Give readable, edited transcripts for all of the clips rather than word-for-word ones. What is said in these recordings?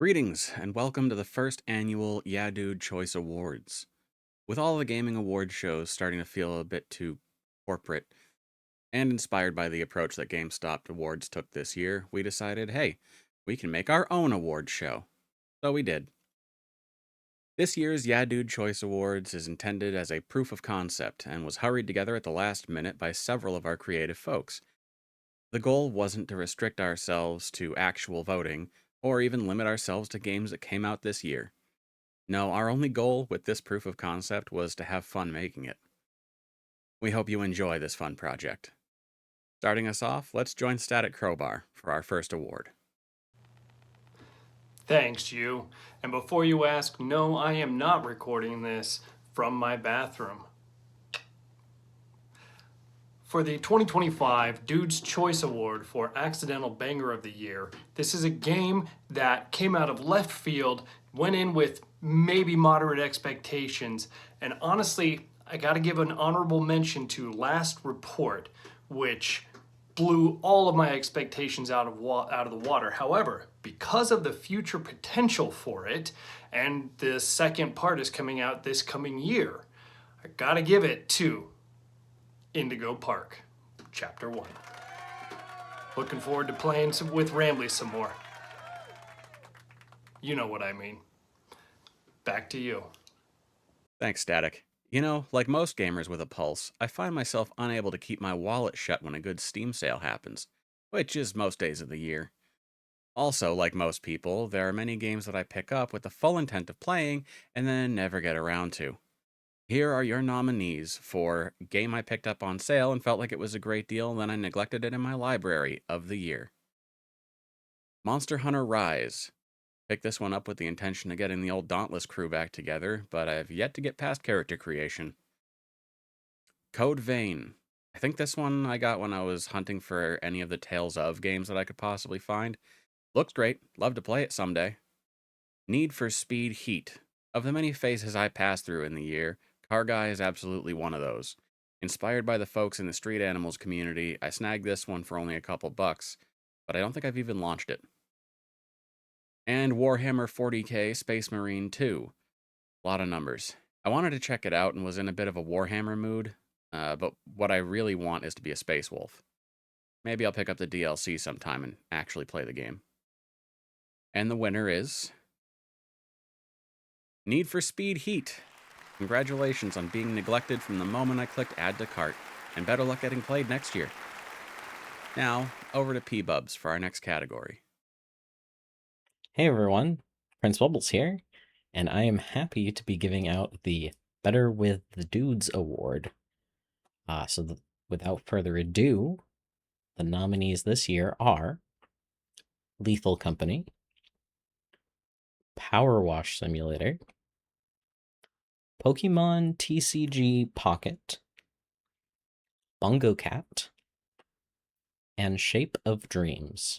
Greetings, and welcome to the first annual YeahDude Choice Awards. With all the gaming award shows starting to feel a bit too corporate, and inspired by the approach that GameStop Awards took this year, we decided, hey, we can make our own award show. So we did. This year's YeahDude Choice Awards is intended as a proof of concept and was hurried together at the last minute by several of our creative folks. The goal wasn't to restrict ourselves to actual voting, or even limit ourselves to games that came out this year. No, our only goal with this proof of concept was to have fun making it. We hope you enjoy this fun project. Starting us off, let's join Static Crowbar for our first award. Thanks, you. And before you ask, no, I am not recording this from my bathroom. For the 2025 Dude's Choice Award for Accidental Banger of the Year, this is a game that came out of left field, went in with maybe moderate expectations, and honestly, I gotta give an honorable mention to Last Report, which blew all of my expectations out of the water. However, because of the future potential for it, and the second part is coming out this coming year, I gotta give it to Indigo Park, Chapter 1. Looking forward to playing with Rambley some more. You know what I mean. Back to you. Thanks, Static. You know, like most gamers with a pulse, I find myself unable to keep my wallet shut when a good Steam sale happens, which is most days of the year. Also, like most people, there are many games that I pick up with the full intent of playing and then never get around to. Here are your nominees for game I picked up on sale and felt like it was a great deal, and then I neglected it in my library of the year. Monster Hunter Rise. Picked this one up with the intention of getting the old Dauntless crew back together, but I've yet to get past character creation. Code Vein. I think this one I got when I was hunting for any of the Tales of games that I could possibly find. Looks great. Love to play it someday. Need for Speed Heat. Of the many phases I passed through in the year, Car Guy is absolutely one of those. Inspired by the folks in the Street Animals community, I snagged this one for only a couple bucks, but I don't think I've even launched it. And Warhammer 40k Space Marine 2. A lot of numbers. I wanted to check it out and was in a bit of a Warhammer mood, but what I really want is to be a Space Wolf. Maybe I'll pick up the DLC sometime and actually play the game. And the winner is Need for Speed Heat. Congratulations on being neglected from the moment I clicked Add to Cart, and better luck getting played next year. Now, over to P-Bubs for our next category. Hey everyone, Prince Bubbles here, and I am happy to be giving out the Better with the Dudes Award. Without further ado, the nominees this year are Lethal Company, Power Wash Simulator, Pokemon TCG Pocket, Bungo Cat, and Shape of Dreams.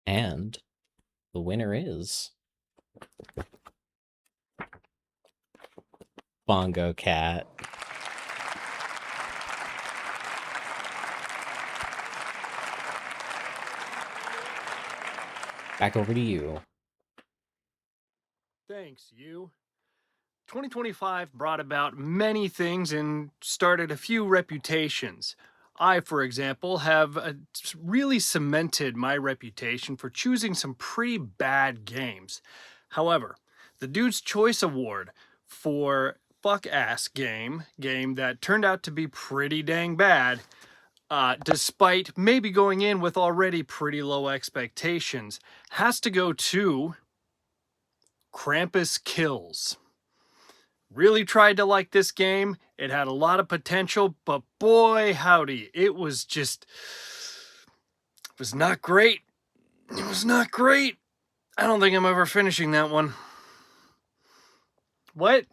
And the winner is Bongo Cat. Back over to you. Thanks, you. 2025 brought about many things and started a few reputations. I, for example, have really cemented my reputation for choosing some pretty bad games. However, the Dude's Choice Award for fuck ass game that turned out to be pretty dang bad, despite maybe going in with already pretty low expectations, has to go to Krampus Kills. Really tried to like this game. It had a lot of potential, but boy howdy, it was not great. It was not great. I don't think I'm ever finishing that one. What?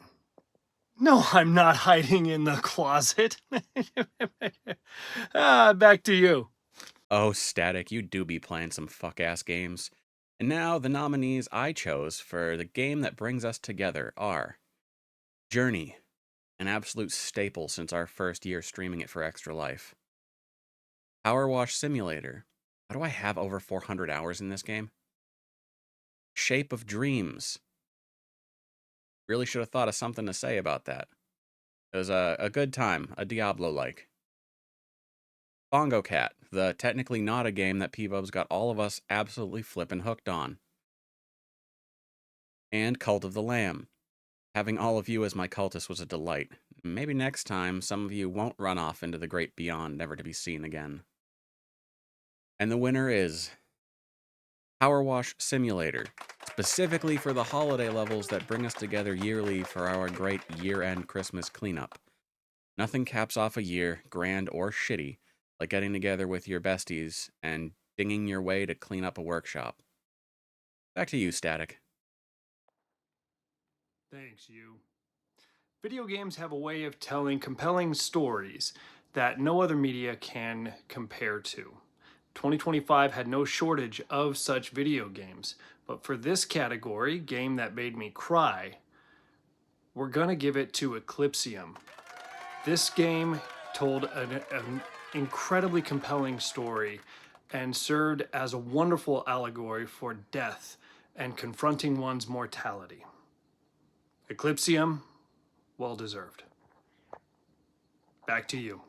No, I'm not hiding in the closet. Back to you. Oh, Static, you do be playing some fuck-ass games. And now, the nominees I chose for the game that brings us together are Journey, an absolute staple since our first year streaming it for Extra Life. Power Wash Simulator. How do I have over 400 hours in this game? Shape of Dreams. Really should have thought of something to say about that. It was a good time, a Diablo-like. Bongo Cat, the technically not a game that P-Bubs got all of us absolutely flippin' hooked on. And Cult of the Lamb. Having all of you as my cultist was a delight. Maybe next time some of you won't run off into the great beyond, never to be seen again. And the winner is Power Wash Simulator, specifically for the holiday levels that bring us together yearly for our great year-end Christmas cleanup. Nothing caps off a year, grand or shitty, like getting together with your besties and dinging your way to clean up a workshop. Back to you, Static. Thanks, you. Video games have a way of telling compelling stories that no other media can compare to. 2025 had no shortage of such video games, but for this category, game that made me cry, we're gonna give it to Eclipsium. This game told an incredibly compelling story and served as a wonderful allegory for death and confronting one's mortality. Eclipsium, well deserved. Back to you.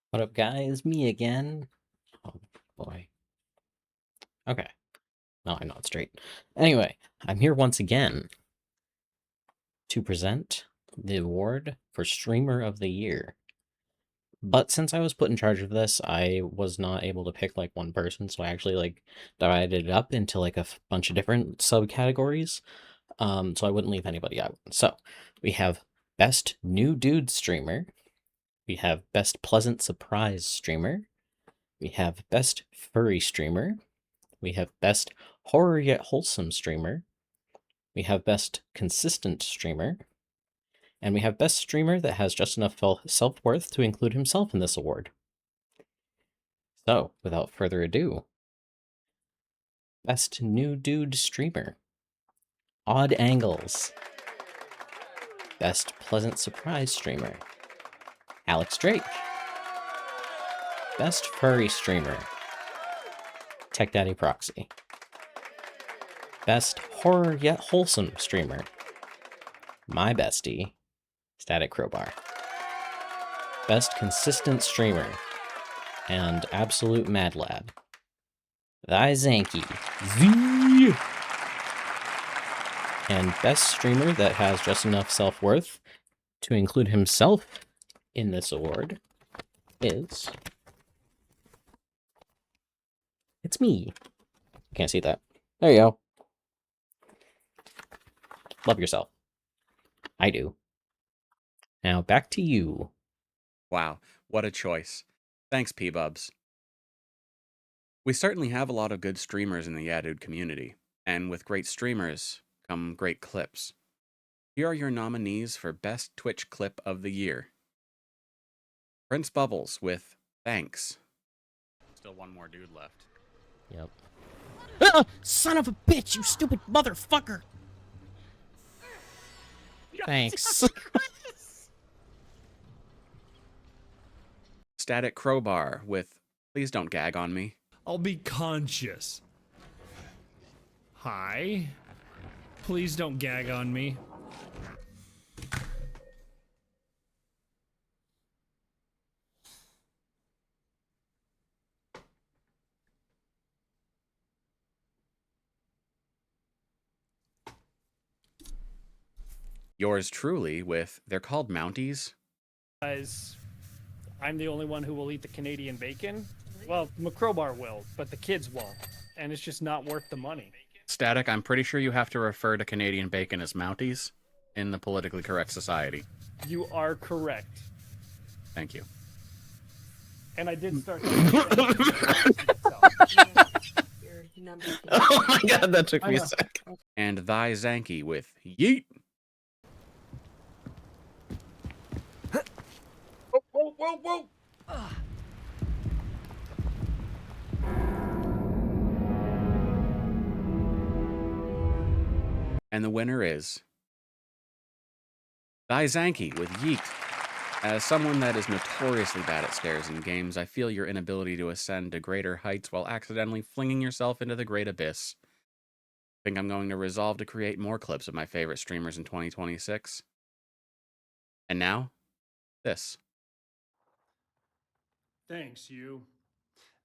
What up, guys? Me again. Oh, boy. Okay. No, I'm not straight. Anyway, I'm here once again to present the award for Streamer of the Year. But since I was put in charge of this, I was not able to pick like one person, so I actually like divided it up into like a bunch of different subcategories, so I wouldn't leave anybody out. So we have Best New Dude Streamer, we have Best Pleasant Surprise Streamer, we have Best Furry Streamer, we have Best Horror Yet Wholesome Streamer, we have Best Consistent Streamer, and we have Best Streamer that has just enough self-worth to include himself in this award. So, without further ado, Best New Dude Streamer, Odd Angles. Best Pleasant Surprise Streamer, Alex Drake. Best Furry Streamer, Tech Daddy Proxy. Best Horror Yet Wholesome Streamer, my bestie, Static Crowbar. Best Consistent Streamer, and Absolute Mad Lad, Thy Zanky. Z. And best streamer that has just enough self-worth to include himself in this award is... It's me. Can't see that. There you go. Love yourself. I do. Now back to you. Wow, what a choice. Thanks, P-Bubs. We certainly have a lot of good streamers in the YeahDude community, and with great streamers come great clips. Here are your nominees for Best Twitch Clip of the Year. Prince Bubbles with Thanks. Still one more dude left. Yep. Son of a bitch, you stupid motherfucker! Thanks. Static Crowbar with Please Don't Gag on Me. I'll be conscious. Hi. Please don't gag on me. Yours truly with They're Called Mounties. Guys, I'm the only one who will eat the Canadian bacon. Well, McCrowbar will, but the kids won't. And it's just not worth the money. Static, I'm pretty sure you have to refer to Canadian bacon as Mounties in the politically correct society. You are correct. Thank you. And I did start. Oh my god, that took me a sec. And Thy Zanky with Yeet. Whoa, whoa, whoa! And the winner is Thy Zanky with Yeet. As someone that is notoriously bad at stairs in games, I feel your inability to ascend to greater heights while accidentally flinging yourself into the great abyss. Think I'm going to resolve to create more clips of my favorite streamers in 2026. And now, this. Thanks, you.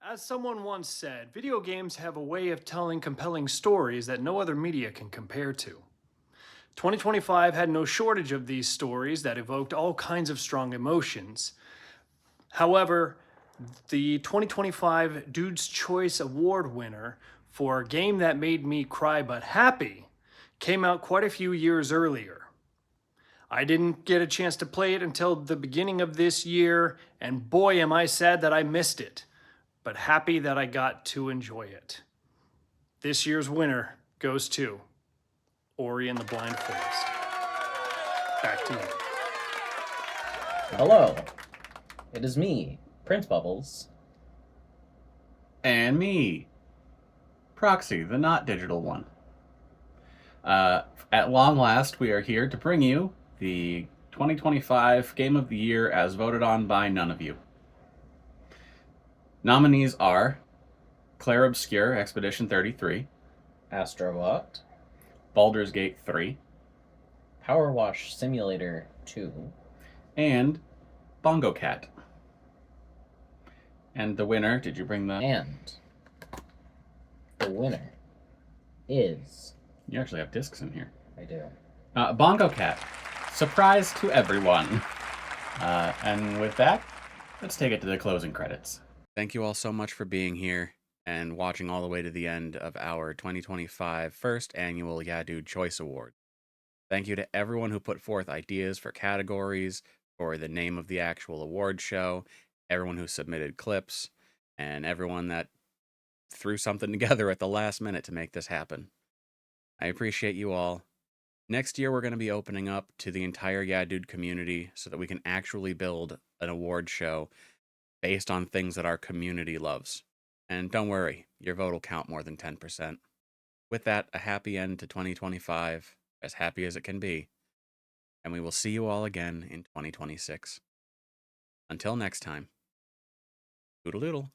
As someone once said, video games have a way of telling compelling stories that no other media can compare to. 2025 had no shortage of these stories that evoked all kinds of strong emotions. However, the 2025 Dude's Choice Award winner for a game that made me cry but happy came out quite a few years earlier. I didn't get a chance to play it until the beginning of this year, and boy, am I sad that I missed it, but happy that I got to enjoy it. This year's winner goes to Ori and the Blind Forest. Back to you. Hello, it is me, Prince Bubbles. And me, Proxy, the not digital one. At long last, we are here to bring you the 2025 Game of the Year as voted on by none of you. Nominees are Claire Obscure Expedition 33, Astrobot, Baldur's Gate 3, Power Wash Simulator 2, and Bongo Cat. And the winner, did you bring the... and the winner is... You actually have discs in here. I do. Bongo Cat. Surprise to everyone. And with that, let's take it to the closing credits. Thank you all so much for being here and watching all the way to the end of our 2025 first annual YeahDude Choice Award. Thank you to everyone who put forth ideas for categories, for the name of the actual award show, everyone who submitted clips, and everyone that threw something together at the last minute to make this happen. I appreciate you all. Next year, we're going to be opening up to the entire YeahDude community so that we can actually build an award show based on things that our community loves. And don't worry, your vote will count more than 10%. With that, a happy end to 2025, as happy as it can be. And we will see you all again in 2026. Until next time, toodle-doodle.